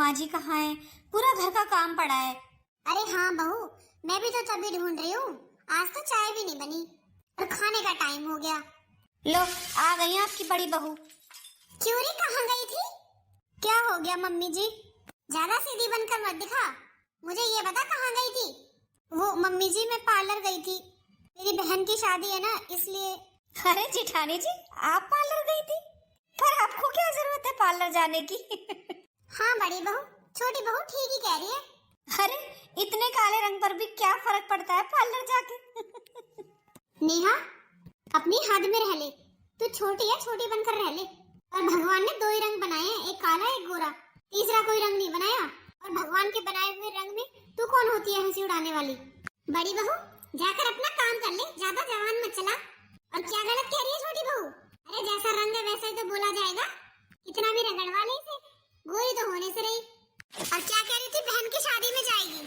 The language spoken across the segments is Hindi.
माँ जी कहाँ है? पूरा घर का काम पड़ा है। अरे हाँ बहू, मैं भी तो तभी ढूंढ रही हूँ। आज तो चाय भी नहीं बनी और खाने का टाइम हो गया। लो आ गई आपकी बड़ी बहू। क्यों रे, कहाँ गई थी? क्या हो गया मम्मी जी? ज्यादा सीधी बनकर मत दिखा, मुझे ये बता कहाँ गई थी? वो मम्मी जी मैं पार्लर गई थी, मेरी बहन की शादी है ना इसलिए। अरे जिठानी जी आप पार्लर गई थी? पर आपको क्या जरूरत है पार्लर जाने की? हाँ बड़ी बहू, छोटी बहू ठीक ही कह रही है। अरे इतने काले रंग पर भी क्या फर्क पड़ता है पार्लर जाके? नेहा, अपनी हद में रह ले। तू छोटी है, छोटी बनकर रह ले। और भगवान ने दो ही रंग बनाए हैं, एक काला एक गोरा, तीसरा कोई रंग नहीं बनाया। और भगवान के बनाए हुए रंग में तू कौन होती है हंसी उड़ाने वाली? बड़ी बहू जाकर अपना काम कर ले, ज्यादा जवान मत चला। और क्या गलत कह रही है छोटी बहू? अरे जैसा रंग है वैसा ही तो बोला जाएगा, कितना भी रगड़वा ले इसे, गोरी तो होने से रही। और क्या कह रही थी, बहन की शादी में जाएगी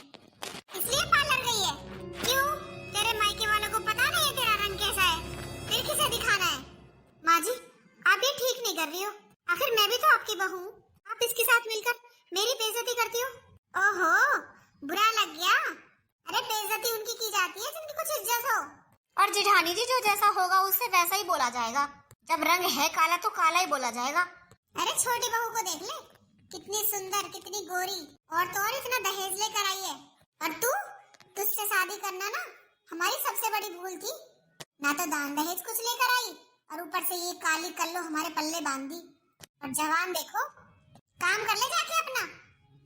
इसलिए पार्लर गई है? क्यों, तेरे मायके वालों को पता नहीं है तेरा रंग कैसा है? फिर किसे दिखाना है? माँ जी आप ये ठीक नहीं कर रही हो, आखिर मैं भी तो आपकी बहू हूँ। आप इसके साथ मिलकर मेरी बेइज्जती करती हो। ओहो, बुरा लग गया? अरे बेइज्जती उनकी की जाती है जिनकी कुछ इज्जत हो। और जिठानी जी जो जैसा होगा उससे वैसा ही बोला जाएगा, जब रंग है काला तो काला ही बोला जाएगा। अरे छोटी बहू को देख ले, कितनी सुंदर, कितनी गोरी, और तो और इतना दहेज लेकर आई है। और तुझसे शादी करना ना हमारी सबसे बड़ी भूल थी। ना तो दान दहेज कुछ लेकर आई और ऊपर से ये काली कल्लो हमारे पल्ले बांध दी। और जवान देखो, काम कर ले जाके अपना,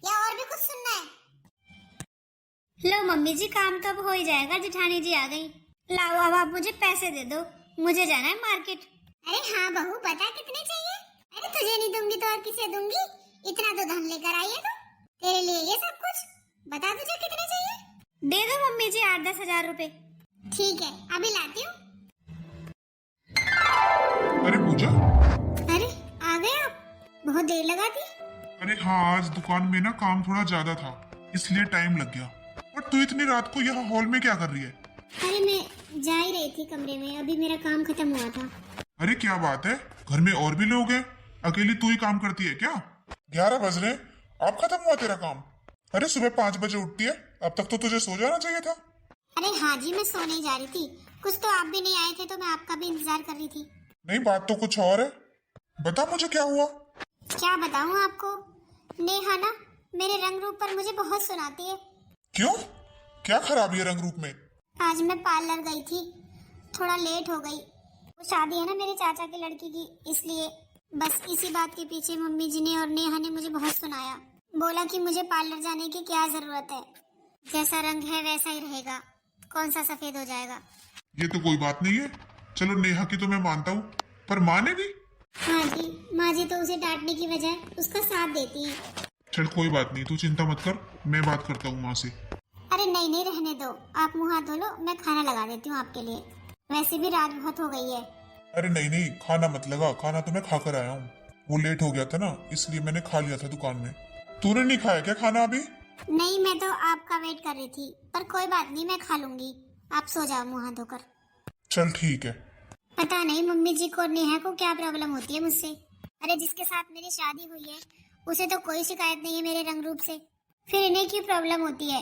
या और भी कुछ सुनना है? लो मम्मी जी काम तो अब हो ही जाएगा, जिठानी जी आ गई। लाओ अब आप मुझे पैसे दे दो, मुझे जाना है मार्केट। अरे हाँ बहू, बता कितने चाहिए? अरे तुझे नहीं दूंगी तो और किसे दूंगी? इतना तो धन लेकर आई है तू, तेरे लिए ये सब कुछ। बता तुझे कितने चाहिए? दे दो मम्मी जी 8-10 हजार रुपए। ठीक है, अभी लाती हूँ। अरे पूजा, अरे आ गए आप, बहुत देर लगा दी। अरे हाँ आज दुकान में ना काम थोड़ा ज्यादा था इसलिए टाइम लग गया। और तू इतनी रात को यहाँ हॉल में क्या कर रही है? अरे मैं जा ही रही थी कमरे में, अभी मेरा काम खत्म हुआ था। अरे क्या बात है, घर में और भी लोग हैं, अकेली तू ही काम करती है क्या? 11 बज रहे, अब खत्म हुआ तेरा काम? अरे सुबह 5 बजे उठती है, अब तक तो तुझे सो जाना चाहिए था। अरे हाँ जी, मैं सोने ही जा रही थी, कुछ तो आप भी नहीं आए थे तो मैं आपका भी इंतजार कर रही थी। नहीं बात तो कुछ और है, बता मुझे क्या हुआ? क्या बताऊँ आपको, नेहा ना मेरे रंग रूप पर मुझे बहुत सुनाती है। क्यों, क्या खराबी है रंग रूप में? आज मैं पार्लर गई थी, थोड़ा लेट हो गई। वो शादी है ना मेरे चाचा की लड़की की, इसलिए बस इसी बात के पीछे मम्मी जी ने और नेहा ने मुझे बहुत सुनाया। बोला कि मुझे पार्लर जाने की क्या जरूरत है, जैसा रंग है वैसा ही रहेगा, कौन सा सफेद हो जाएगा। ये तो कोई बात नहीं है, चलो नेहा की तो मैं मानता हूँ, पर माँ ने भी? हाँ जी, माँ जी तो उसे डांटने की बजाय उसका साथ देती है। चल कोई बात नहीं, तू चिंता मत कर, मैं बात करता हूँ माँ से। अरे नहीं नहीं, रहने दो, आप मुंह हाथ धो लो, मैं खाना लगा देती हूँ आपके लिए, वैसे भी रात बहुत हो गई है। अरे नहीं नहीं, खाना मत लगा, खाना तो मैं खाकर आया हूँ, वो लेट हो गया था ना इसलिए मैंने खा लिया था दुकान में। तूने नहीं खाया क्या खाना अभी? नहीं, मैं तो आपका वेट कर रही थी, पर कोई बात नहीं, मैं खा लूंगी, आप सो जाओ मुंह हाथ धोकर। चल ठीक है। पता नहीं मम्मी जी को, नेहा को क्या प्रॉब्लम होती है मुझसे। अरे जिसके साथ मेरी शादी हुई है उसे तो कोई शिकायत नहीं है मेरे रंग रूप से, फिर इन्हें क्यों प्रॉब्लम होती है?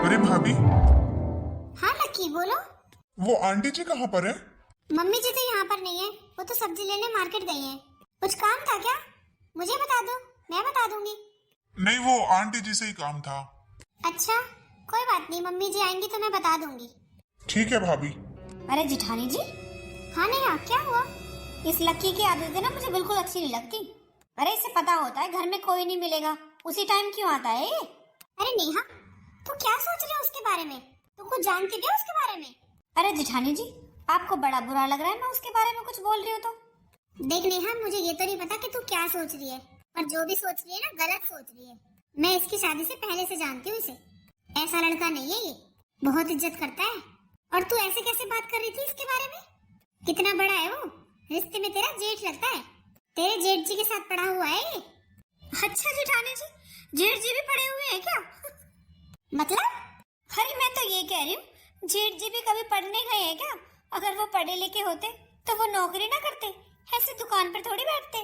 अरे भाभी। हाँ लक्की बोलो। वो आंटी जी कहाँ पर है? मम्मी जी तो यहाँ पर नहीं है, वो तो सब्जी लेने मार्केट गई हैं। कुछ काम था क्या? मुझे बता दो, मैं बता दूंगी। नहीं वो आंटी जी से ही काम था। अच्छा कोई बात नहीं, मम्मी जी आएंगी तो मैं बता दूंगी। ठीक है भाभी। अरे जिठानी जी। हाँ नेहा, क्या हुआ? इस लक्की की आदतें ना मुझे बिल्कुल अच्छी नहीं लगती। अरे इसे पता होता है घर में कोई नहीं मिलेगा, उसी टाइम क्यों आता है ये? अरे नेहा, तू क्या सोच रही है उसके बारे में? तू कुछ जानती क्या उसके बारे में? अरे जिठानी जी आपको बड़ा बुरा लग रहा है मैं उसके बारे में कुछ बोल रही हूँ तो? देख नेहा, मुझे ये तो नहीं पता कि तू क्या सोच रही है, पर जो भी सोच रही है ना गलत सोच रही है। मैं इसकी शादी से पहले से जानती हूँ इसे, ऐसा लड़का नहीं है ये, बहुत इज्जत करता है। और तू ऐसे कैसे बात कर रही थी इसके बारे में? कितना बड़ा है वो, रिश्ते में तेरा जेठ लगता है, तेरे जेठ जी के साथ पढ़ा हुआ है ये। अच्छा जिठानी जी, जेठ जी भी पढ़े हुए हैं क्या? मतलब? अरे मैं तो ये कह रही हूँ जेठ जी भी कभी पढ़ने गए हैं क्या? अगर वो पढ़े लिखे होते तो वो नौकरी ना करते, ऐसे दुकान पर थोड़ी बैठते।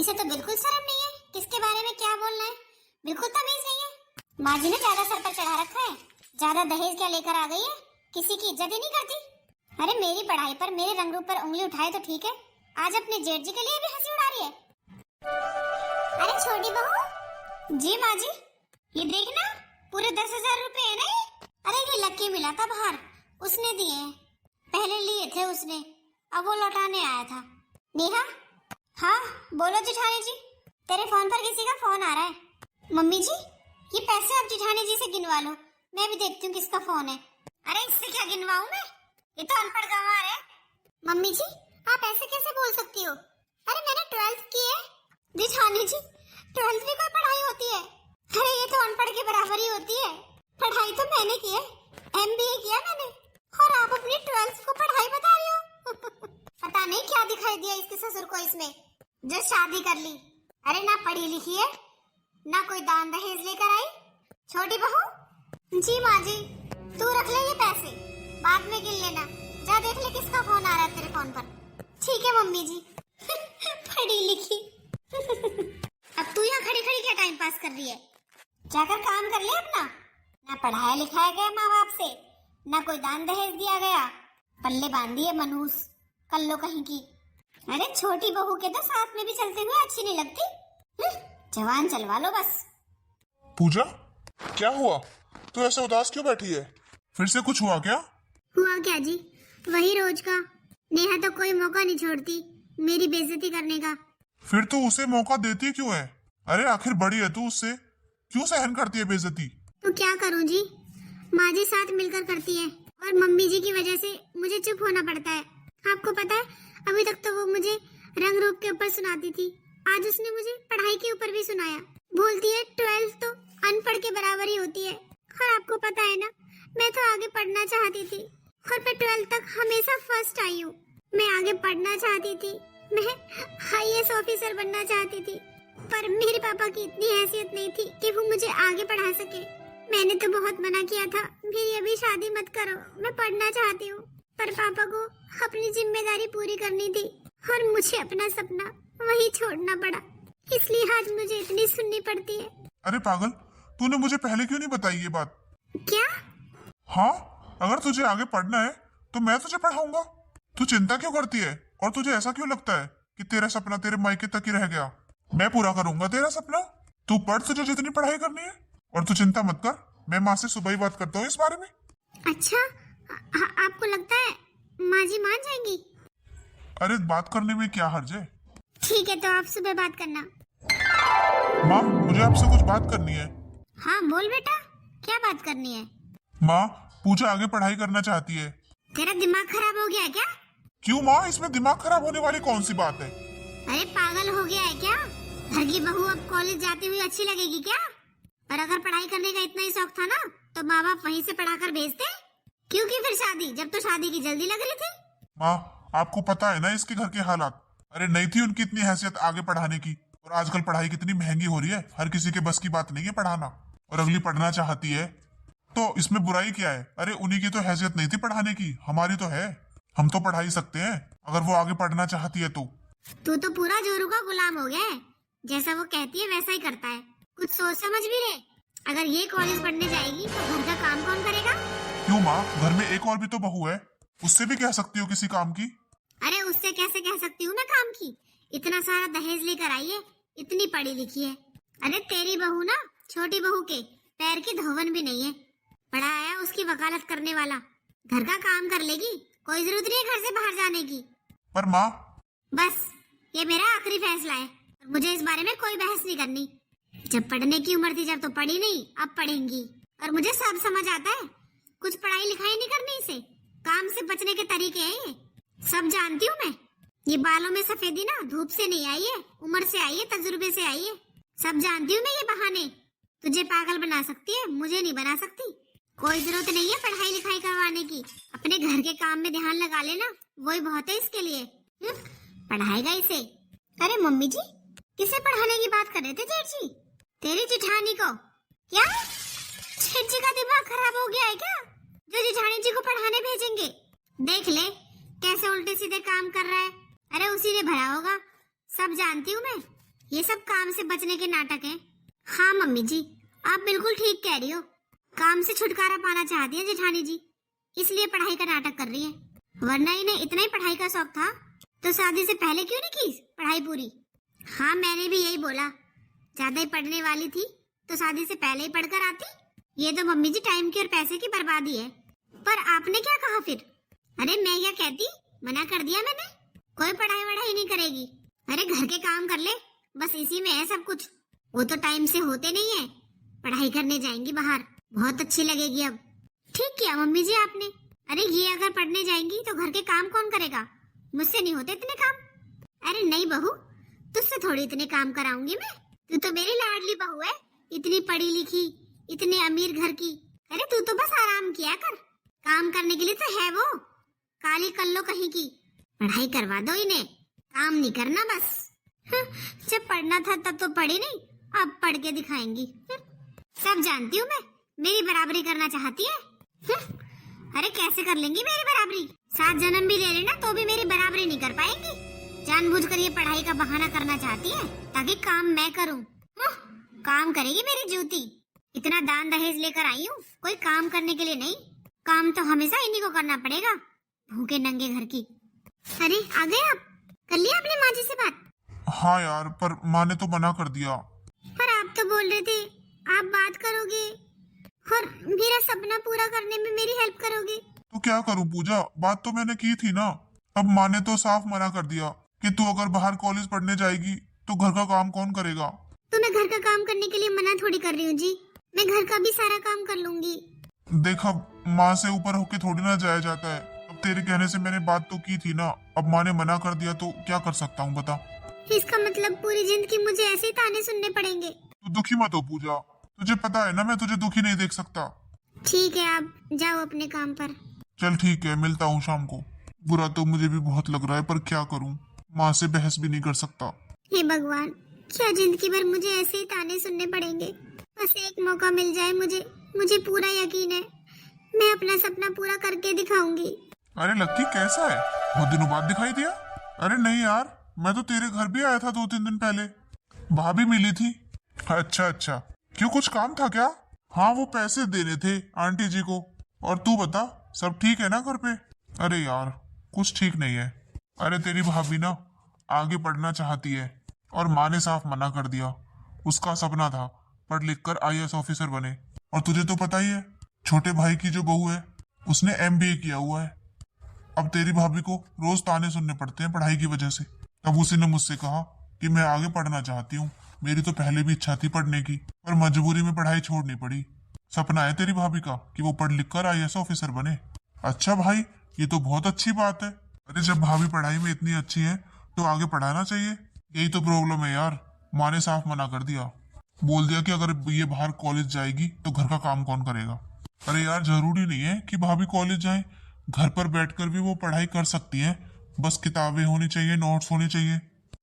इसे तो बिल्कुल शर्म नहीं है, बिल्कुल तमीज नहीं है। माँ जी ने ज्यादा सर पर चढ़ा रखा है, ज्यादा दहेज क्या लेकर आ गई है, किसी की इज्जत ही नहीं करती। अरे मेरी पढ़ाई पर, मेरे रंग रूप पर उंगली उठाए तो ठीक है, आज अपने जेठ जी के लिए भी हंसी उड़ा रही है। अरे छोटी बहू। जी माँ जी। ये देखना, पूरे 10,000 रुपए है ना ये। अरे ये लक्की मिला था बाहर, उसने दिए हैं। पहले लिए थे उसने, अब वो लौटाने आया था। नेहा। हाँ बोलो जेठानी जी। तेरे फोन पर किसी का फोन आ रहा है। मम्मी जी ये पैसे आप जेठानी जी से गिनवा लो, मैं भी देखती हूँ किसका फोन है। अरे इससे क्या गिनवाऊं मैं, ये तो अनपढ़ गंवार है। मम्मी जी आप ऐसे कैसे बोल सकती हो? अरे मैंने 12th की है। जेठानी जी 12th भी कोई पढ़ाई होती है? अरे ये तो अनपढ़ के बराबर ही होती है। पढ़ाई तो मैंने की है, MBA किया मैंने, और आप अपनी 12th को पढ़ाई बता रही हो। पता नहीं क्या दिखाई दिया इसके ससुर को इसमें, जो शादी कर ली। अरे ना पढ़ी लिखी है, ना कोई दान दहेज लेकर आई। छोटी बहू। जी माँ जी। तू रख ले ये पैसे, बाद में गिन लेना। जा देख ले किसका फोन आ रहा है तेरे फोन पर। ठीक है मम्मी जी। पढ़ी लिखी। अब तू यहाँ खड़ी खड़ी क्या टाइम पास कर रही है? जाकर काम कर ले अपना। ना पढ़ाया लिखाया गया माँ बाप से, ना कोई दान दहेज दिया गया, पल्ले बांधी है मनहूस कल्लो कहीं की। अरे छोटी बहू के तो साथ में भी चलते हुए अच्छी नहीं लगती। जवान चलवा लो बस। पूजा क्या हुआ, तू ऐसे उदास क्यों बैठी है? फिर से कुछ हुआ क्या? हुआ क्या जी, वही रोज का। नेहा तो कोई मौका नहीं छोड़ती मेरी बेइज्जती करने का। फिर तो उसे मौका देती क्यों है? अरे आखिर बड़ी है तू, उससे क्यों सहन करती है बेइज्जती? तो क्या करूं जी, माँ जी साथ मिलकर करती है और मम्मी जी की वजह से मुझे चुप होना पड़ता है। आपको पता है अभी तक तो वो मुझे रंग रूप के ऊपर सुनाती थी, आज उसने मुझे पढ़ाई के ऊपर भी सुनाया। बोलती है 12th तो अनपढ़ के बराबर ही होती है। और आपको पता है ना, मैं तो आगे पढ़ना चाहती थी और मैं 12th तक हमेशा फर्स्ट आई हूँ। मैं आगे पढ़ना चाहती थी, मैं IAS ऑफिसर बनना चाहती थी, पर मेरे पापा की इतनी हैसियत नहीं थी कि वो मुझे आगे पढ़ा सके। मैंने तो बहुत मना किया था, मेरी अभी शादी मत करो, मैं पढ़ना चाहती हूँ। पर पापा को अपनी जिम्मेदारी पूरी करनी थी और मुझे अपना सपना वही छोड़ना पड़ा, इसलिए आज मुझे इतनी सुननी पड़ती है। अरे पागल, तूने मुझे पहले क्यों नहीं बताई ये बात? क्या? हाँ, अगर तुझे आगे पढ़ना है तो मैं तुझे पढ़ाऊंगा। तू चिंता क्यों करती है, और तुझे ऐसा क्यों लगता है कि तेरा सपना तेरे मायके तक ही रह गया? मैं पूरा करूंगा तेरा सपना। तू पढ़, तुझे जितनी पढ़ाई करनी है, और तू चिंता मत कर, मैं माँ से सुबह ही बात करता हूँ इस बारे में। अच्छा, आपको लगता है माँ जी मान जाएंगी? अरे बात करने में क्या हर्ज है? ठीक है, तो आप सुबह बात करना। माँ मुझे आपसे कुछ बात करनी है। हाँ बोल बेटा, क्या बात करनी है? माँ पूजा आगे पढ़ाई करना चाहती है। तेरा दिमाग खराब हो गया है क्या? क्यों माँ, इसमें दिमाग खराब होने वाली कौन सी बात है? अरे पागल हो गया है क्या? घर की बहू अब कॉलेज जाती हुई अच्छी लगेगी क्या? और अगर पढ़ाई करने का इतना ही शौक था ना, तो माँ बाप वहीं से पढ़ाकर भेजते। क्योंकि फिर शादी, जब तो शादी की जल्दी लग रही थी। माँ आपको पता है ना इसके घर के हालात। अरे नहीं थी उनकी इतनी हैसियत आगे पढ़ाने की, और आजकल पढ़ाई कितनी महंगी हो रही है, हर किसी के बस की बात नहीं है पढ़ाना। और अगली पढ़ना चाहती है तो इसमें बुराई क्या है? अरे उन्हीं की तो हैसियत नहीं थी पढ़ाने की, हमारी तो है, हम तो पढ़ा ही सकते हैं अगर वो आगे पढ़ना चाहती है तो। तू तो पूरा जोरू का गुलाम हो गया है, जैसा वो कहती है वैसा ही करता है। कुछ सोच समझ भी ले, अगर ये कॉलेज पढ़ने जाएगी तो घर का काम कौन करेगा? क्यों माँ, घर में एक और भी तो बहू है, उससे भी कह सकती हो किसी काम की। अरे उससे कैसे कह सकती हूँ मैं काम की? इतना सारा दहेज लेकर आई है, इतनी पढ़ी लिखी है। अरे तेरी बहू ना छोटी बहू के पैर की धोवन भी नहीं है, पढ़ा आया उसकी वकालत करने वाला। घर का काम कर लेगी, कोई जरूरत नहीं है घर से बाहर जाने की। पर माँ, बस ये मेरा आखिरी फैसला है, मुझे इस बारे में कोई बहस नहीं करनी। जब पढ़ने की उम्र थी जब तो पढ़ी नहीं, अब पढ़ेंगी। और मुझे सब समझ आता है, कुछ पढ़ाई लिखाई नहीं करनी इसे, काम से बचने के तरीके हैं ये, सब जानती हूँ मैं। ये बालों में सफेदी ना धूप से नहीं आई है, उम्र से आई है, तजुर्बे से आई है। सब जानती हूँ मैं ये बहाने। तुझे पागल बना सकती है, मुझे नहीं बना सकती। कोई जरूरत नहीं है पढ़ाई लिखाई करवाने की, अपने घर के काम में ध्यान लगा लेना, वही बहुत है इसके लिए। पढ़ाएगा इसे। अरे मम्मी जी, किसे पढ़ाने की बात कर रहे थे जेठ जी? तेरी जिठानी को। क्या जेठ जी का दिमाग खराब हो गया है क्या, जो जिठानी जी को पढ़ाने भेजेंगे? देख ले कैसे उल्टे सीधे काम कर रहा है। अरे उसी ने भरा होगा, सब जानती हूँ मैं, ये सब काम से बचने के नाटक हैं। हाँ मम्मी जी, आप बिल्कुल ठीक कह रही हो। काम से छुटकारा पाना चाहती है जेठानी जी, इसलिए पढ़ाई का नाटक कर रही है। वरना इन्हें इतना ही पढ़ाई का शौक था तो शादी से पहले क्यों नहीं की पढ़ाई पूरी। हाँ मैंने भी यही बोला, ज्यादा ही पढ़ने वाली थी तो शादी से पहले ही पढ़कर आती। ये तो मम्मी जी टाइम की और पैसे की बर्बादी है। पर आपने क्या कहा फिर? अरे मैं क्या कहती, मना कर दिया मैंने, कोई पढ़ाई वढ़ाई नहीं करेगी। अरे घर के काम कर ले, बस इसी में है सब कुछ। वो तो टाइम से होते नहीं है, पढ़ाई करने जाएंगी बाहर, बहुत अच्छी लगेगी अब। ठीक किया मम्मी जी आपने। अरे ये अगर पढ़ने जाएंगी तो घर के काम कौन करेगा? मुझसे नहीं होते इतने काम। अरे नहीं बहू, तुझसे थोड़ी इतने काम कराऊंगी मैं, तू तो मेरी लाडली बहू है, इतनी पढ़ी लिखी, इतने अमीर घर की। अरे तू तो बस आराम किया कर, काम करने के लिए तो है वो, काली कल्लो कहीं की। पढ़ाई करवा दो इन्हें, काम नहीं करना बस। जब पढ़ना था तब तो पढ़ी नहीं, अब पढ़ के दिखाएंगी। सब जानती हूँ मैं, मेरी बराबरी करना चाहती है। अरे कैसे कर लेंगी मेरी बराबरी? 7 जन्म भी ले लेना तो भी मेरी बराबरी नहीं कर पाएंगी। जानबूझकर ये पढ़ाई का बहाना करना चाहती है ताकि काम मैं करूं। काम करेगी मेरी जूती। इतना दान दहेज लेकर आई हूँ, कोई काम करने के लिए नहीं। काम तो हमेशा इन्हीं को करना पड़ेगा, भूखे नंगे घर की। अरे आ गए आप? कर लिया आपने माँ जी से बात? हाँ यार, पर माँ ने तो मना कर दिया। पर आप तो बोल रहे थे आप बात करोगे और मेरा सपना पूरा करने में मेरी हेल्प करोगे। तो क्या करूँ पूजा, बात तो मैंने की थी ना। अब माँ ने तो साफ मना कर दिया कि तू अगर बाहर कॉलेज पढ़ने जाएगी तो घर का काम कौन करेगा। तो मैं घर का काम करने के लिए मना थोड़ी कर रही हूँ जी, मैं घर का भी सारा काम कर लूंगी। देख, अब माँ से ऊपर होके थोड़ी ना जाया जाता है। अब तेरे कहने से मैंने बात तो की थी ना, अब माँ ने मना कर दिया तो क्या कर सकता हूँ बता। इसका मतलब पूरी जिंदगी मुझे ऐसे ही ताने सुनने पड़ेंगे। तू दुखी मत हो पूजा, तुझे पता है ना मैं तुझे दुखी नहीं देख सकता। ठीक है, आप जाओ अपने काम पर। चल ठीक है, मिलता हूँ शाम को। बुरा तो मुझे भी बहुत लग रहा है, पर क्या करूँ, माँ से बहस भी नहीं कर सकता। हे भगवान, क्या जिंदगी भर मुझे ऐसे ही ताने सुनने पड़ेंगे? बस एक मौका मिल जाए मुझे पूरा यकीन है मैं अपना सपना पूरा करके दिखाऊंगी। अरे लक्की कैसा है, बहुत दिनों बाद दिखाई दिया। अरे नहीं यार, मैं तो तेरे घर भी आया था 2-3 दिन पहले, भाभी मिली थी। अच्छा, क्यों कुछ काम था क्या? हाँ, वो पैसे देने थे आंटी जी को। और तू बता, सब ठीक है ना घर पे? अरे यार कुछ ठीक नहीं है। अरे तेरी भाभी ना आगे पढ़ना चाहती है और माँ ने साफ मना कर दिया। उसका सपना था पढ़ लिख कर IAS ऑफिसर बने। और तुझे तो पता ही है, छोटे भाई की जो बहू है उसने MBA किया हुआ है। अब तेरी भाभी को रोज ताने सुनने पड़ते हैं पढ़ाई की वजह से। तब उसी ने मुझसे कहा कि मैं आगे पढ़ना चाहती हूँ। मेरी तो पहले भी इच्छा थी पढ़ने की, पर मजबूरी में पढ़ाई छोड़नी पड़ी। सपना है तेरी भाभी का कि वो पढ़ लिख कर IAS ऑफिसर बने। अच्छा भाई, ये तो बहुत अच्छी बात है। अरे जब भाभी पढ़ाई में इतनी अच्छी है तो आगे पढ़ाना चाहिए। यही तो प्रॉब्लम है यार, माँ ने साफ मना कर दिया, बोल दिया कि अगर ये बाहर कॉलेज जाएगी तो घर का काम कौन करेगा। अरे यार जरूरी नहीं है कि भाभी कॉलेज जाए, घर पर बैठकर भी वो पढ़ाई कर सकती है। बस किताबें होनी चाहिए, नोट्स होने चाहिए।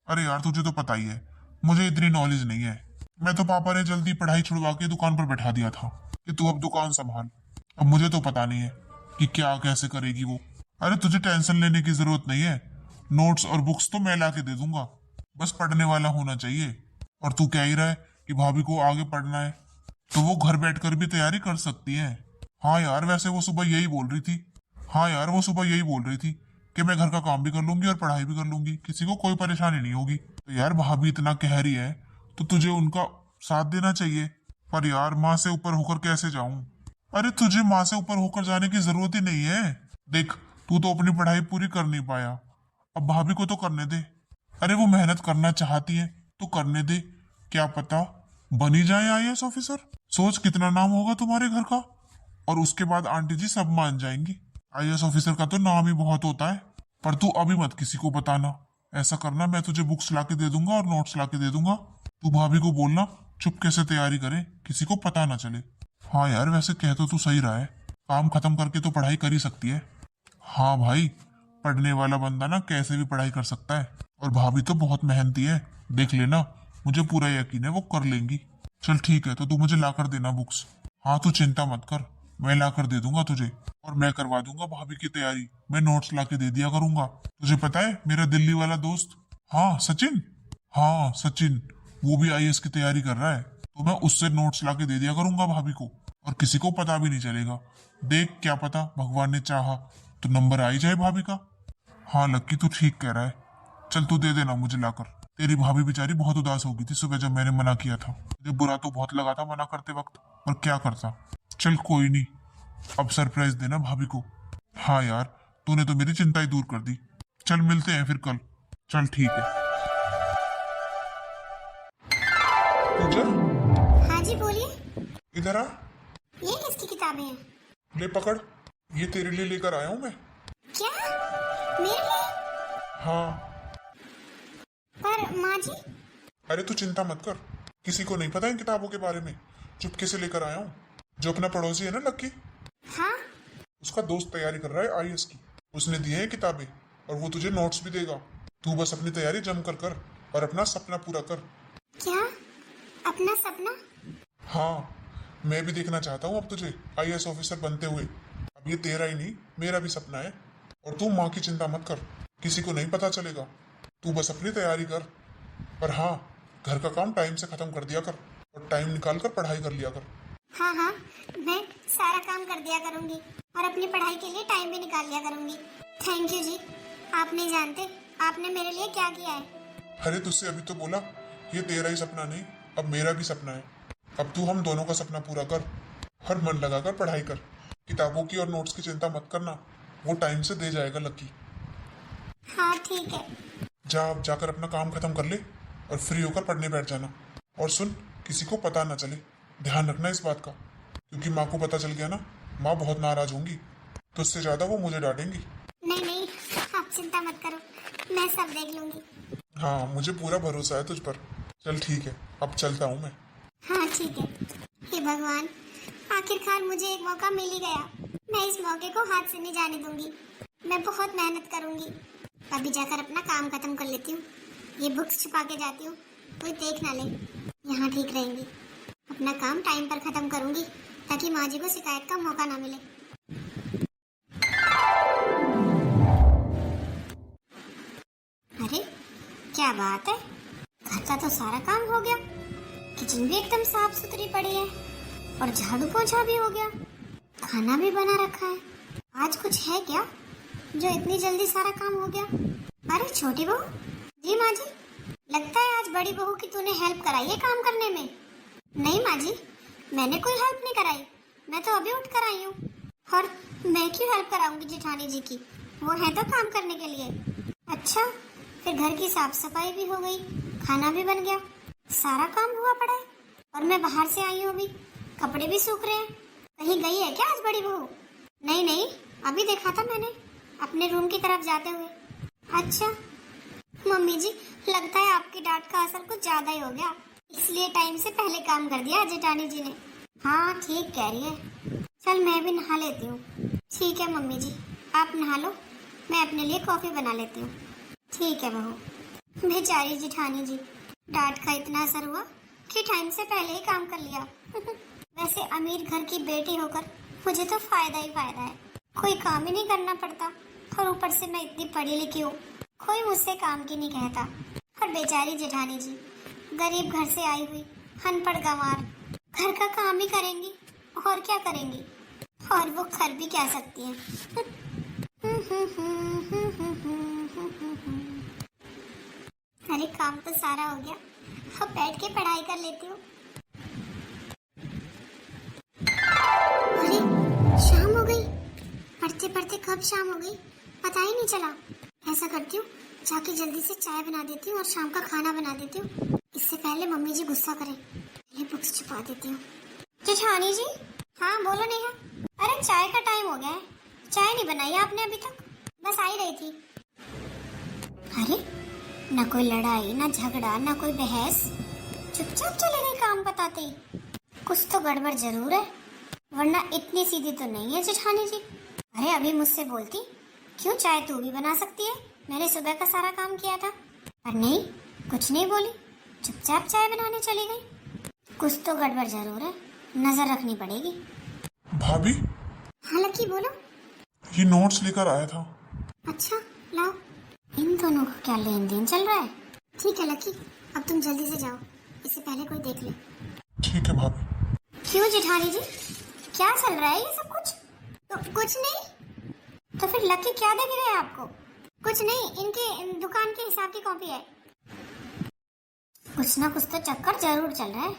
अरे यार तुझे तो पता ही है, मुझे इतनी नॉलेज नहीं है। मैं तो पापा ने जल्दी पढ़ाई छुड़वा के दुकान पर बैठा दिया था कि तू अब दुकान संभाल। अब मुझे तो पता नहीं है कि क्या कैसे करेगी वो। अरे तुझे टेंशन लेने की जरूरत नहीं है, नोट्स और बुक्स तो मैं ला के दे दूंगा, बस पढ़ने वाला होना चाहिए। और तू कह ही रहा है कि भाभी को आगे पढ़ना है, तो वो घर बैठकर भी तैयारी कर सकती है। हाँ यार, वैसे वो सुबह यही बोल रही थी कि मैं घर का काम भी कर लूंगी और पढ़ाई भी कर लूंगी, किसी को कोई परेशानी नहीं होगी। तो यार भाभी इतना कह रही है तो तुझे उनका साथ देना चाहिए। पर यार माँ से ऊपर होकर कैसे जाऊं? अरे तुझे माँ से ऊपर होकर जाने की जरूरत ही नहीं है। देख, तू तो अपनी पढ़ाई पूरी कर नहीं पाया, अब भाभी को तो करने दे। अरे वो मेहनत करना चाहती है तो करने दे, क्या पता बन ही जाए IAS ऑफिसर। सोच कितना नाम होगा तुम्हारे घर का, और उसके बाद आंटी जी सब मान जाएंगी। IAS ऑफिसर का तो नाम ही बहुत होता है। पर तू अभी मत किसी को बताना। ऐसा करना, मैं तुझे बुक्स लाके दे दूंगा और नोट्स लाके दे दूंगा, तू भाभी को बोलना चुपके से तैयारी करे, किसी को पता ना चले। हाँ यार, वैसे कह तो तू सही रहा है, काम खत्म करके तो पढ़ाई कर ही सकती है। हाँ भाई, पढ़ने वाला बंदा ना कैसे भी पढ़ाई कर सकता है। और भाभी तो बहुत मेहनती है, देख लेना, मुझे पूरा यकीन है वो कर लेंगी। चल ठीक है, तो तू मुझे ला कर देना बुक्स। हाँ तू चिंता मत कर, मैं ला कर दे दूंगा तुझे, और मैं करवा दूंगा भाभी की तैयारी। मैं नोट्स ला के दे दिया करूंगा। तुझे पता है मेरा दिल्ली वाला दोस्त, हाँ सचिन, वो भी IAS की तैयारी कर रहा है। तो मैं उससे नोट्स लाके दे दिया करूंगा भाभी को, और किसी को पता भी नहीं चलेगा। देख क्या पता भगवान ने चाहा तो नंबर आ ही जाए भाभी का। हाँ लक्की तू ठीक कह रहा है, चल तू दे देना मुझे लाकर। तेरी भाभी बेचारी बहुत उदास हो गई थी सुबह जब मैंने मना किया था। मुझे बुरा तो बहुत लगा था मना करते वक्त, पर क्या करता। चल कोई नहीं, अब सरप्राइज देना भाभी को। हाँ यार तूने तो मेरी चिंता ही दूर कर दी। चल मिलते हैं फिर कल। चल ठीक है। पूजा हाँ जी बोलिए। इधर आ, ये किसकी किताबें हैं? ले पकड़, ये तेरे लिए लेकर आया हूँ मैं। क्या? मेरे लिए? हाँ पर माँ जी। अरे तू चिंता मत कर, किसी को नहीं पता इन किताबों के बारे में, चुपके से लेकर आया हूँ। जो अपना पड़ोसी है ना लक्की, हाँ उसका दोस्त तैयारी कर रहा है आईएएस की। उसने दी है किताबें और वो तुझे नोट्स भी देगा। तू बस अपनी तैयारी जम कर और अपना सपना पूरा कर। क्या? अपना सपना? हाँ मैं भी देखना चाहता हूँ अब तुझे आईएएस ऑफिसर बनते हुए। अब ये तेरा ही नहीं मेरा भी सपना है। और तू माँ की चिंता मत कर, किसी को नहीं पता चलेगा। तू बस अपनी तैयारी कर। पर हाँ घर का काम टाइम से खत्म कर दिया कर और टाइम निकाल कर पढ़ाई कर लिया कर। हाँ हाँ मैं सारा काम कर दिया करूंगी और अपनी पढ़ाई के लिए टाइम भी निकाल लिया करूंगी। थैंक यू जी, आप नहीं जानते आपने मेरे लिए क्या किया है। अरे तुझसे अभी तो बोला ये तेरा ही सपना नहीं अब मेरा भी सपना है। अब तू हम दोनों का सपना पूरा कर, हर मन लगाकर पढ़ाई कर। किताबों की और नोट्स की चिंता मत करना, वो टाइम से दे जाएगा लकी। हाँ ठीक है। जा अब जाकर अपना काम खत्म कर ले और फ्री होकर पढ़ने बैठ जाना। और सुन, किसी को पता ना चले, ध्यान रखना इस बात का, क्योंकि माँ को पता चल गया ना माँ बहुत नाराज होंगी, तो उससे ज्यादा वो मुझे डांटेंगी। नहीं नहीं आप चिंता मत करो, मैं सब देख लूंगी। हाँ मुझे पूरा भरोसा है तुझ पर। चल ठीक है अब चलता हूँ मैं। हाँ ठीक है। हे भगवान, आखिरकार मुझे एक मौका मिल ही गया। मैं इस मौके को हाथ से नहीं जाने दूंगी। मैं बहुत मेहनत करूंगी। अभी जाकर अपना काम खत्म कर लेती हूँ। ये बुक्स छुपा के जाती हूँ, कोई देख ना ले। यहाँ ठीक रहेंगी। अपना काम टाइम पर खत्म करूंगी ताकि माँ जी को शिकायत का मौका ना मिले। अरे क्या बात है, घर का तो सारा काम हो गया। किचन भी एकदम साफ सुथरी पड़ी है और झाड़ू पोछा भी हो गया। खाना भी बना रखा है। आज कुछ है क्या जो इतनी जल्दी सारा काम हो गया? अरे छोटी बहू। जी माँ जी, लगता है आज बड़ी बहू की तूने हेल्प कराई है काम करने में। नहीं माँ जी, मैंने कोई हेल्प नहीं कराई, मैं तो अभी उठ कर आई हूँ। और मैं क्यों हेल्प कराऊंगी जेठानी जी की, वो है तो काम करने के लिए। अच्छा, फिर घर की साफ सफाई भी हो गई, खाना भी बन गया, सारा काम हुआ पड़ा है। और मैं बाहर से आई हूँ, अभी कपड़े भी सूख रहे हैं। कहीं गई है क्या आज बड़ी बहू? नहीं नहीं, अभी देखा था मैंने अपने रूम की तरफ जाते हुए। अच्छा मम्मी जी, लगता है आपकी डांट का असर कुछ ज्यादा ही हो गया, इसलिए टाइम से पहले काम कर दिया जेठानी जी ने। हाँ ठीक कह रही है। चल मैं भी नहा लेती हूँ। ठीक है मम्मी जी, आप नहा लो, मैं अपने लिए कॉफी बना लेती हूँ। ठीक है बहू। बेचारी जेठानी जी, डांट का इतना असर हुआ कि टाइम से पहले ही काम कर लिया। वैसे अमीर घर की बेटी होकर मुझे तो फायदा ही फायदा है, कोई काम ही नहीं करना पड़ता। और ऊपर से मैं इतनी पढ़ी लिखी हूँ, कोई मुझसे काम की नहीं कहता। और बेचारी जेठानी जी गरीब घर से आई हुई, अनपढ़ गंवार, घर का काम ही करेंगी और क्या करेंगी, और वो कर भी क्या सकती हैं। अरे काम तो सारा हो गया, अब बैठ के पढ़ाई कर लेती हूँ। अरे शाम हो गई, पढ़ते पढ़ते कब शाम हो गई पता ही नहीं चला। ऐसा करती हूँ, जाके जल्दी से चाय बना देती हूँ और शाम का खाना बना देती हूँ, इससे पहले मम्मी जी गुस्सा करें। ये बुक्स छुपा देती हूँ। जेठानी जी। हाँ बोलो नेहा। अरे चाय का टाइम हो गया है, चाय नहीं बनाई आपने अभी तक? बस आई रही थी। अरे ना कोई लड़ाई, ना झगड़ा, ना कोई बहस, चुपचाप चले गए काम बताते ही। कुछ तो गड़बड़ जरूर है, वरना इतनी सीधी तो नहीं है जेठानी जी। अरे अभी मुझसे बोलती, क्यों चाय तू भी बना सकती है, मैंने सुबह का सारा काम किया था। पर नहीं, कुछ नहीं बोली, चुपचाप चाय बनाने चली गई। कुछ तो गड़बड़ जरूर है, नजर रखनी पड़ेगी। भाभी। हाँ लकी बोलो। ये नोट्स लेकर आया था। अच्छा लाओ। इन दोनों का क्या लेन देन चल रहा है? ठीक है लकी, अब तुम जल्दी से जाओ, इससे पहले कोई देख ले। ठीक है भाभी। क्यों जेठानी जी, क्या चल रहा है ये सब कुछ? तो कुछ नहीं। तो फिर लकी क्या देख रहे हैं आपको? कुछ नहीं, इनके दुकान के हिसाब की कॉपी है। कुछ ना कुछ तो चक्कर जरूर चल रहा है।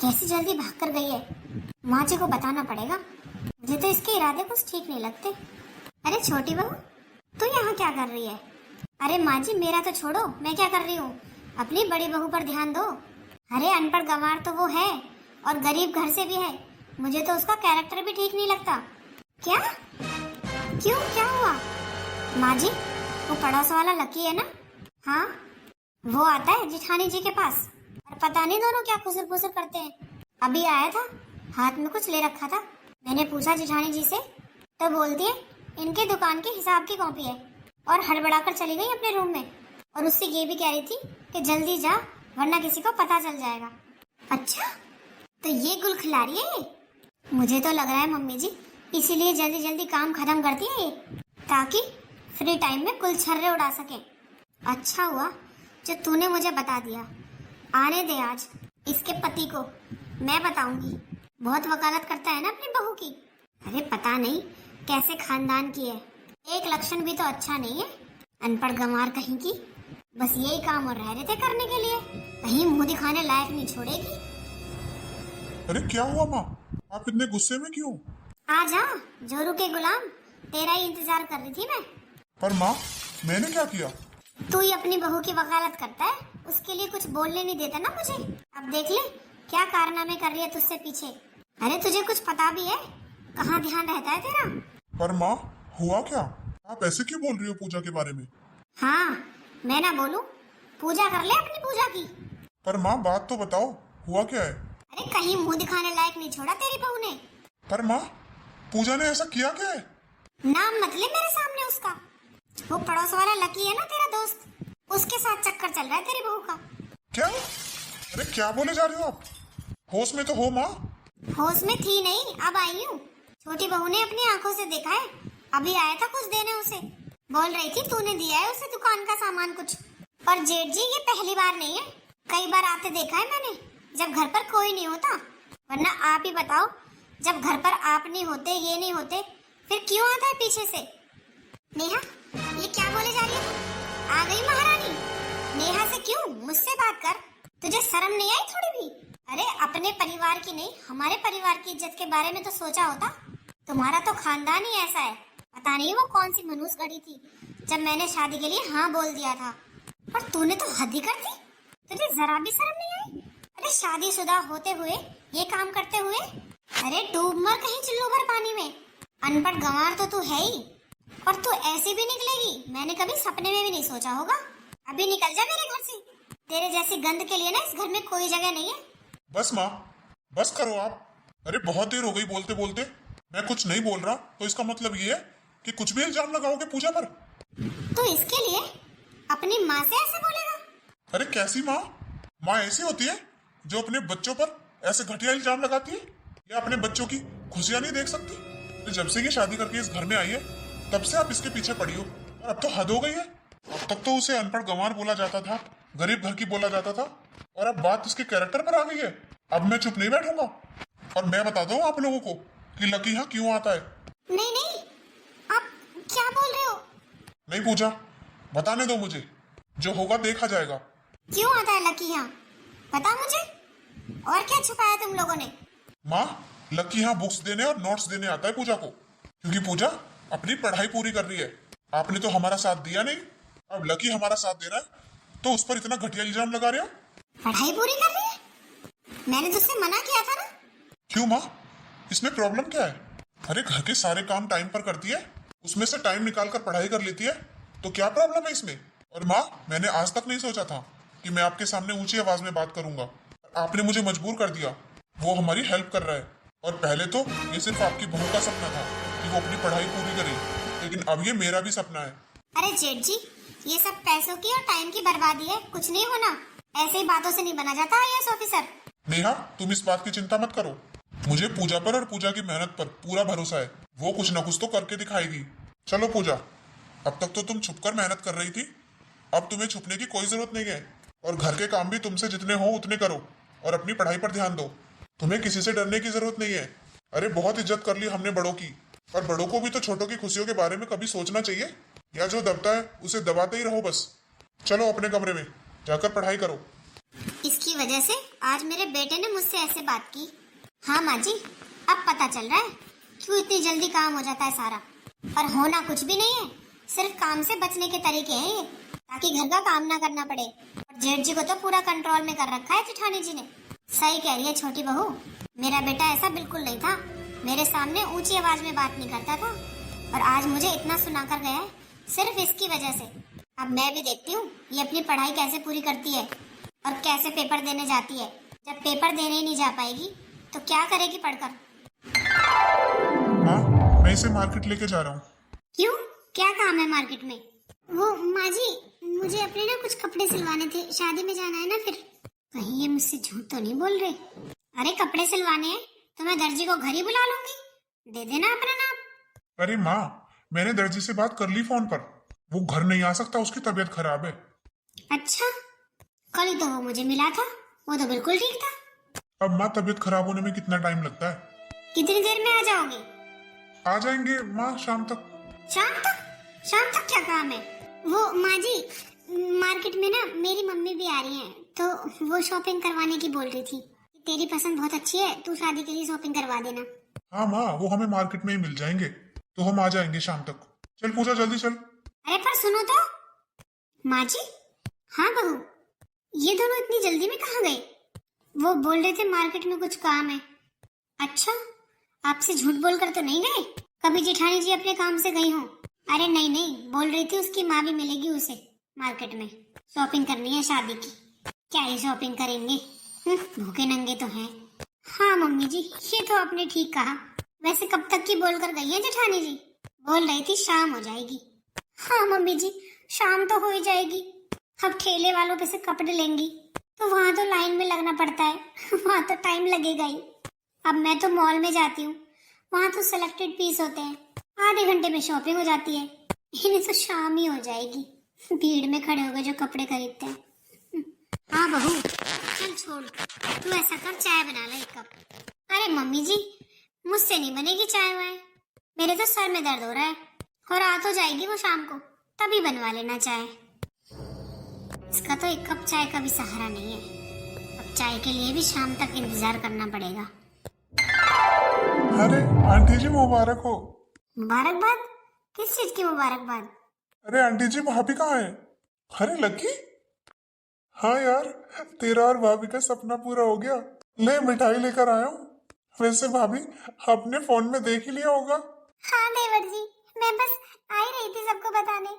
कैसी जल्दी भाग कर गई है, माँ जी को बताना पड़ेगा। मुझे तो इसके इरादे कुछ ठीक नहीं लगते। अरे छोटी बहू, तू यहाँ क्या कर रही है? अरे माँ जी, मेरा तो छोड़ो, मैं क्या कर रही हूँ, अपनी बड़ी बहू पर ध्यान दो। अरे अनपढ़ गंवार तो वो है और गरीब घर से भी है, मुझे तो उसका कैरेक्टर भी ठीक नहीं लगता। क्या? क्यों, क्या हुआ? माँ जी, वो पड़ोस वाला लकी है ना? हाँ, वो आता है जेठानी जी के पास और पता नहीं दोनों क्या खुसर फुसर करते हैं। अभी आया था, हाथ में कुछ ले रखा था। मैंने पूछा जेठानी जी से तो बोलती है इनके दुकान के हिसाब की कॉपी है, और हड़बड़ा कर चली गई अपने रूम में। और उससे ये भी कह रही थी कि जल्दी जा वरना किसी को पता चल जाएगा। अच्छा, तो ये गुल खिला रही है ये? मुझे तो लग रहा है मम्मी जी इसीलिए जल्दी जल्दी काम खत्म करती है ये, ताकि फ्री टाइम में कुल छर्रे उड़ा सके। अच्छा हुआ जो तूने मुझे बता दिया। आने दे आज इसके पति को, मैं बताऊंगी। बहुत वकालत करता है ना अपनी बहू की। अरे पता नहीं कैसे खानदान की है, एक लक्षण भी तो अच्छा नहीं है। अनपढ़ गंवार कहीं की, बस यही काम और रह रहे थे करने के लिए, कहीं मुंह दिखाने लायक नहीं छोड़ेगी। अरे क्या हुआ माँ, आप इतने गुस्से में क्यों? आ जा जोरू के गुलाम, तेरा ही इंतजार कर रही थी मैं। पर माँ, मैंने क्या किया? तू ही अपनी बहू की वकालत करता है, उसके लिए कुछ बोलने नहीं देता ना मुझे। अब देख ले क्या कारनामे कर रही है तुझसे पीछे। अरे तुझे कुछ पता भी है, कहाँ ध्यान रहता है तेरा? पर माँ, हुआ क्या? आप ऐसे क्यों बोल रही हो पूजा के बारे में? हाँ, मैं ना बोलूं? पूजा कर ले अपनी पूजा की। पर माँ, बात तो बताओ, हुआ क्या है? अरे कहीं मुंह दिखाने लायक नहीं छोड़ा तेरी बहू ने। पर माँ, पूजा ने ऐसा किया क्या है? नाम मत ले मेरे सामने उसका। वो पड़ोस वाला लकी है ना तेरा दोस्त, उसके साथ चक्कर चल रहा है तेरी बहू का। क्या? अरे क्या बोले जा रही हो आप? होश में तो हो माँ। होश में थी नहीं, अब आई हूँ। छोटी बहू ने अपनी आंखों से देखा है, अभी आया था कुछ देने उसे। बोल रही थी तूने दिया है उसे दुकान का सामान कुछ। पर जेठ जी ये पहली बार नहीं है, कई बार आते देखा है मैंने, जब घर पर कोई नहीं होता। वरना आप ही बताओ, जब घर पर आप नहीं होते, ये नहीं होते, फिर क्यों आता है पीछे से? नेहा, ये क्या बोले जा रही है? आ गई महारानी। नेहा से क्यों, मुझसे बात कर। तुझे शर्म नहीं आई थोड़ी भी? अरे अपने परिवार की नहीं, हमारे परिवार की इज्जत के बारे में तो सोचा होता। तुम्हारा तो खानदान ही ऐसा है। पता नहीं वो कौन सी मनहूस घड़ी थी जब मैंने शादी के लिए हाँ बोल दिया था, पर तूने तो हद ही कर दी। तुझे जरा भी शर्म नहीं आई? अरे शादीशुदा होते हुए ये काम करते हुए, अरे डूब मर कहीं चुल्लू भर पानी में। अनपढ़ गंवार तो तू है ही, और तू ऐसी भी निकलेगी मैंने कभी सपने में भी नहीं सोचा होगा। अभी निकल जा मेरे घर से, तेरे जैसी गंद के लिए ना इस घर में कोई जगह नहीं है। बस माँ, बस करो आप। अरे बहुत देर हो गई बोलते बोलते, मैं कुछ नहीं बोल रहा तो इसका मतलब ये है कि कुछ भी इल्जाम लगाओगे पूजा पर? तो इसके लिए अपनी माँ से ऐसे बोलेगा? अरे कैसी माँ? माँ ऐसी होती है जो अपने बच्चों पर ऐसे घटिया इल्जाम लगाती है, या अपने बच्चों की खुशियां नहीं देख सकती? तो जब से ये शादी करके इस घर में आई है तब से आप इसके पीछे पड़ी हो, और अब तो हद हो गई है। अब तक तो उसे अनपढ़ गंवार बोला जाता था, गरीब घर की बोला जाता था, और अब बात उसके कैरेक्टर पर आ गई है। अब मैं चुप नहीं बैठूंगा, और मैं बता दूं आप लोगों को कि लकी यहाँ क्यों आता है। नहीं नहीं, आप क्या बोल रहे हो? नहीं पूजा, बताने दो मुझे, जो होगा देखा जाएगा। क्यों आता है लकी यहाँ, बता मुझे। और क्या छुपाया तुम लोगों ने? माँ, लकी यहाँ बुक्स देने और नोट्स देने आता है पूजा को, क्योंकि पूजा अपनी पढ़ाई पूरी कर रही है। आपने तो हमारा साथ दिया नहीं, अब लकी हमारा साथ दे रहा है तो उस पर इतना घटिया इल्जाम लगा रहे हो। पढ़ाई पूरी कर रही है? मैंने तुझसे मना किया था ना। क्यों माँ, इसमें प्रॉब्लम क्या है? अरे घर के सारे काम टाइम पर करती है, उसमें से टाइम निकाल कर पढ़ाई कर लेती है, तो क्या प्रॉब्लम है इसमें? और माँ, मैंने आज तक नहीं सोचा था कि मैं आपके सामने ऊंची आवाज में बात करूंगा, आपने मुझे मजबूर कर दिया। वो हमारी हेल्प कर रहा है, और पहले तो ये सिर्फ आपकी बहू का सपना था कि वो अपनी पढ़ाई पूरी करे, लेकिन अब ये मेरा भी सपना है। अरे जेठ जी, ये सब पैसों की और टाइम की बर्बादी है, कुछ नहीं होना। ऐसे ही बातों से नहीं बना जाता आईएएस ऑफिसर। नेहा, तुम इस बात की चिंता मत करो, मुझे पूजा पर और पूजा की मेहनत पर पूरा भरोसा है, वो कुछ न कुछ तो करके दिखाएगी। चलो पूजा, अब तक तो तुम छुपकर मेहनत कर रही थी, अब तुम्हें छुपने की कोई जरूरत नहीं है, और घर के काम भी तुमसे जितने हो उतने करो, और अपनी पढ़ाई पर ध्यान दो। तुम्हें किसी से डरने की जरूरत नहीं है। अरे बहुत इज्जत कर ली हमने बड़ों की, पर बड़ों को भी तो छोटों की खुशियों के बारे में कभी सोचना चाहिए। या जो दबता है उसे दबाते ही रहो बस। चलो अपने कमरे में जाकर पढ़ाई करो। इसकी वजह से आज मेरे बेटे ने मुझसे ऐसे बात की। हाँ माँ जी, अब पता चल रहा है क्यों इतनी जल्दी काम हो जाता है सारा। और होना कुछ भी नहीं है, सिर्फ काम से बचने के तरीके हैं ये, ताकि घर का काम ना करना पड़े। और जेठ जी को तो पूरा कंट्रोल में कर रखा है जेठानी जी ने। सही कह रही है छोटी बहू, मेरा बेटा ऐसा बिल्कुल नहीं था। मेरे सामने ऊंची आवाज में बात नहीं करता था, और आज मुझे इतना सुना कर गया है सिर्फ इसकी वजह से। अब मैं भी देखती हूँ ये अपनी पढ़ाई कैसे पूरी करती है और कैसे पेपर देने जाती है। जब पेपर देने ही नहीं जा पाएगी तो क्या करेगी पढ़कर। माँ, मैं इसे मार्केट लेके जा रहा हूँ। क्यों, क्या काम है मार्केट में? वो माँ जी, मुझे अपने ना कुछ कपड़े सिलवाने थे, शादी में जाना है ना फिर। कहीं ये मुझसे झूठ तो नहीं बोल रहे? अरे कपड़े सिलवाने हैं तो मैं दर्जी को घर ही बुला लूंगी, दे देना अपना नाम। अरे माँ, मैंने दर्जी से बात कर ली फोन पर, वो घर नहीं आ सकता, उसकी तबीयत खराब है। अच्छा, कल ही तो वो मुझे मिला था, वो तो बिल्कुल ठीक था। अब माँ, तबीयत खराब होने में कितना टाइम लगता है? कितनी देर में आ जाओगे? आ जाएंगे माँ शाम तक। शाम तक? शाम तक क्या काम है? वो माँ जी, मार्केट में ना मेरी मम्मी भी आ रही हैं, तो वो शॉपिंग करवाने की बोल रही थी। तेरी पसंद बहुत अच्छी है, तू शादी के लिए शॉपिंग करवा देना। हाँ माँ, वो हमें मार्केट में ही मिल जाएंगे, तो हम आ जाएंगे शाम तक। चल पूजा, जल्दी चल। अरे पर सुनो तो माँ जी। हाँ बहू, ये दोनों इतनी जल्दी में कहाँ गए? वो बोल रहे थे मार्केट में कुछ काम है। अच्छा, आपसे झूठ बोलकर तो नहीं गए? कभी जेठानी जी अपने काम से गई हो? अरे नहीं नहीं, बोल रही थी उसकी माँ भी मिलेगी उसे मार्केट में, शॉपिंग करनी है शादी की। क्या ही शॉपिंग करेंगे, भूखे नंगे तो हैं। हाँ मम्मी जी, ये तो आपने ठीक कहा। वैसे कब तक की बोलकर गई है जेठानी जी? बोल रही थी शाम हो जाएगी। हाँ मम्मी जी, शाम तो हो ही जाएगी। अब ठेले वालों पे से कपड़े लेंगी तो वहां तो लाइन में लगना पड़ता है, वहां तो टाइम लगेगा ही। अब मैं तो मॉल में जाती हूँ, वहां तो सिलेक्टेड पीस होते हैं, आधे घंटे में शॉपिंग हो जाती है। इन्हें तो शाम ही हो जाएगी, भीड़ में खड़े हो गए जो कपड़े खरीदते हैं। हाँ बहू, चल छोड़, तू ऐसा कर, चाय बना ले 1 कप। अरे मम्मी जी, मुझसे नहीं बनेगी चाय वाय, मेरे तो सर में दर्द हो रहा है, और आ तो जाएगी वो शाम को, तभी बनवा लेना चाय। इसका तो 1 कप चाय का भी सहारा नहीं है, अब चाय के लिए भी शाम तक इंतजार करना पड़ेगा। अरे आंटी जी, मुबारक हो। मुबारकबाद? किस चीज की मुबारकबाद? अरे आंटी जी, भाभी कहाँ है? अरे लकी, हाँ यार, तेरा और भाभी का सपना पूरा हो गया। ले मिठाई लेकर आया हूँ। वैसे भाभी, आपने फोन में देख ही लिया होगा। हाँ देवर जी, मैं बस आ ही रही थी सबको बताने।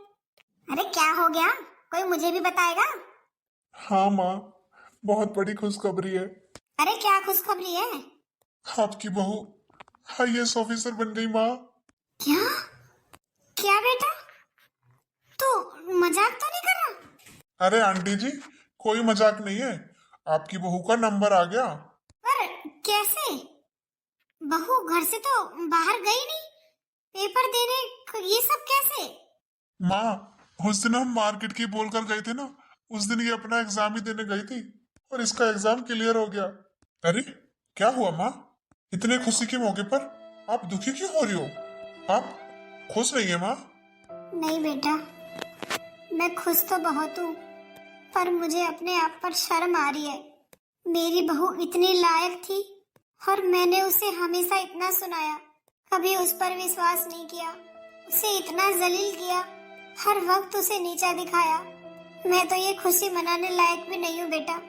अरे क्या हो गया, कोई मुझे भी बताएगा? हाँ माँ, बहुत बड़ी खुशखबरी है। अरे क्या खुशखबरी है? आपकी बहू IAS ऑफिसर बन गई माँ। क्या? क्या बेटा, तू मजाक तो नहीं कर रहा? अरे आंटी जी, कोई मजाक नहीं है, आपकी बहू का नंबर आ गया। पर कैसे? बहू घर से तो बाहर गई नहीं, पेपर देने ये सब कैसे? माँ, उस दिन हम मार्केट की बोलकर गए थे ना, उस दिन ये अपना एग्जाम ही देने गई थी और इसका एग्जाम क्लियर हो गया। अरे क्या हुआ माँ, इतने खुशी के मौके पर आप दुखी क्यों हो रही हो? आप खुश नहीं है माँ? नहीं बेटा, मैं खुश तो बहुत हूँ, पर मुझे अपने आप पर शर्म आ रही है। मेरी बहू इतनी लायक थी और मैंने उसे हमेशा इतना सुनाया, कभी उस पर विश्वास नहीं किया, उसे इतना जलील किया, हर वक्त उसे नीचा दिखाया। मैं तो ये खुशी मनाने लायक भी नहीं हूँ बेटा।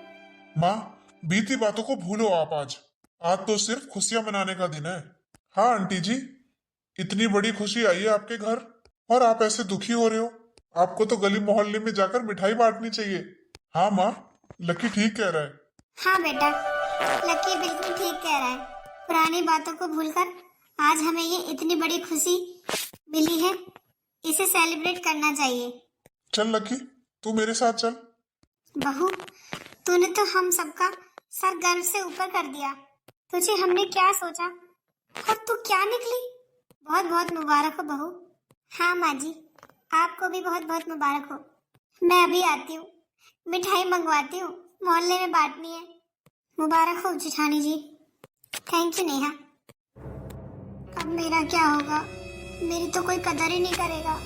माँ, बीती बातों को भूलो आप। आज तो सिर्फ खुशियां मनाने का दिन है। हाँ आंटी जी, इतनी बड़ी खुशी आई है आपके घर और आप ऐसे दुखी हो रहे हो। आपको तो गली मोहल्ले में जाकर मिठाई बांटनी चाहिए। हाँ माँ, लकी ठीक कह रहा है। हाँ बेटा, लकी बिल्कुल ठीक कह रहा है। पुरानी बातों को भूलकर आज हमें ये इतनी बड़ी खुशी मिली है, इसे सेलिब्रेट करना चाहिए। चल लकी, तू मेरे साथ चल। बहू, तूने तो हम सबका सर गर्व से ऊपर कर दिया। तुझे हमने क्या सोचा और तू क्या निकली। बहुत बहुत मुबारक हो बहू। हाँ माँ जी, आपको भी बहुत बहुत मुबारक हो। मैं अभी आती हूँ, मिठाई मंगवाती हूँ, मोहल्ले में बांटनी है। मुबारक हो जिठानी जी। Thank you Neha. अब मेरा क्या होगा? मेरी तो कोई कदर ही नहीं करेगा।